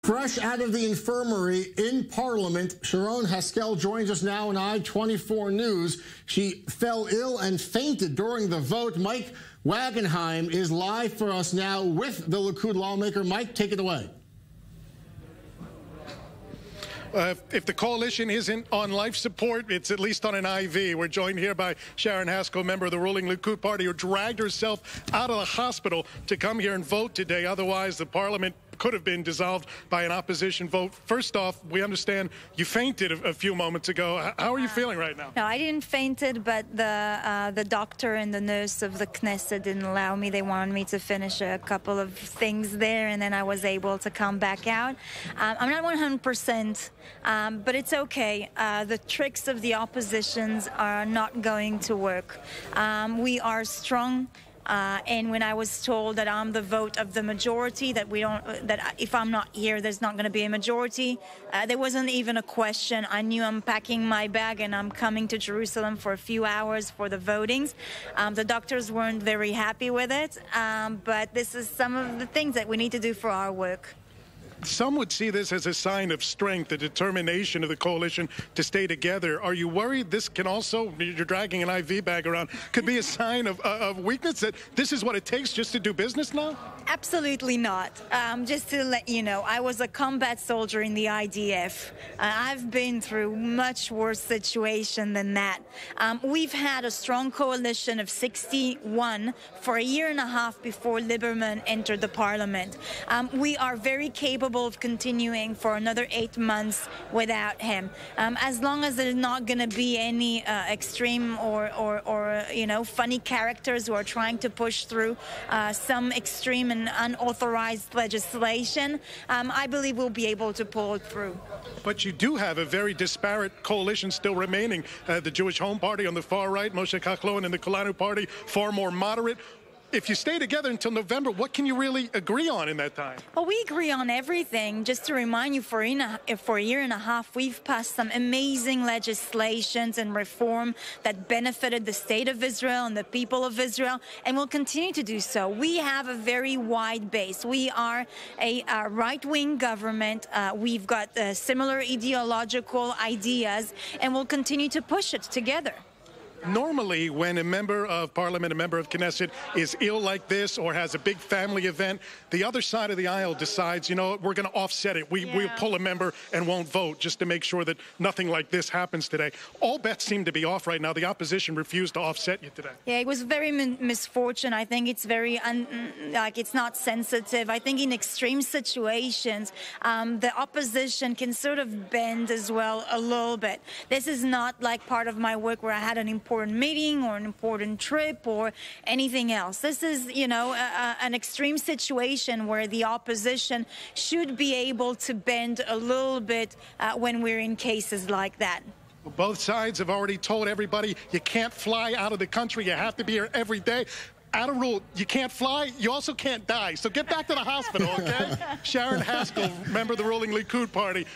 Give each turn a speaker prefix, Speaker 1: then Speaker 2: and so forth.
Speaker 1: Fresh out of the infirmary in Parliament, Sharren Haskel joins us now on I-24 News. She fell ill and fainted during the vote. Mike Wagenheim is live for us now with the Likud lawmaker. Mike, take it away.
Speaker 2: If the coalition isn't on life support, it's at least on an IV. We're joined here by Sharren Haskel, member of the ruling Likud party, who dragged herself out of the hospital to come here and vote today. Otherwise, the parliament could have been dissolved by an opposition vote. First off, we understand you fainted a few moments ago. How are you feeling right now?
Speaker 3: No, I didn't faint, but the doctor and the nurse of the Knesset didn't allow me. They wanted me to finish a couple of things there, and then I was able to come back out. I'm not 100%, but it's okay. The tricks of the oppositions are not going to work. We are strong. And when I was told that I'm the vote of the majority, that if I'm not here, there's not going to be a majority, there wasn't even a question. I knew I'm packing my bag and I'm coming to Jerusalem for a few hours for the votings. The doctors weren't very happy with it, but this is some of the things that we need to do for our work.
Speaker 2: Some would see this as a sign of strength, the determination of the coalition to stay together. Are you worried this can also, you're dragging an IV bag around, could be a sign of weakness, that this is what it takes just to do business now?
Speaker 3: Absolutely not. Just to let you know, I was a combat soldier in the IDF. I've been through much worse situation than that. We've had a strong coalition of 61 for a year and a half before Lieberman entered the parliament. We are very capable of continuing for another 8 months without him. As long as there's not going to be any extreme or funny characters who are trying to push through some extreme and unauthorized legislation, I believe we'll be able to pull it through.
Speaker 2: But you do have a very disparate coalition still remaining. The Jewish Home Party on the far right, Moshe Kahlon, and the Kulanu Party, far more moderate. If you stay together until November, what can you really agree on in that time?
Speaker 3: Well, we agree on everything. Just to remind you, for a year and a half, we've passed some amazing legislations and reform that benefited the state of Israel and the people of Israel, and will continue to do so. We have a very wide base. We are a right-wing government. We've got similar ideological ideas, and we'll continue to push it together.
Speaker 2: Normally, when a member of parliament, a member of Knesset, is ill like this or has a big family event, the other side of the aisle decides, you know, we're going to offset it. We'll pull a member and won't vote just to make sure that nothing like this happens today. All bets seem to be off right now. The opposition refused to offset you today.
Speaker 3: Yeah, it was very misfortune. I think it's very, it's not sensitive. I think in extreme situations, the opposition can sort of bend as well a little bit. This is not like part of my work where I had an important meeting or an important trip or anything else. This is, an extreme situation where the opposition should be able to bend a little bit when we're in cases like that.
Speaker 2: Both sides have already told everybody you can't fly out of the country. You have to be here every day. Out of rule, you can't fly, you also can't die. So get back to the hospital, okay? Sharren Haskel, member of the ruling Likud party.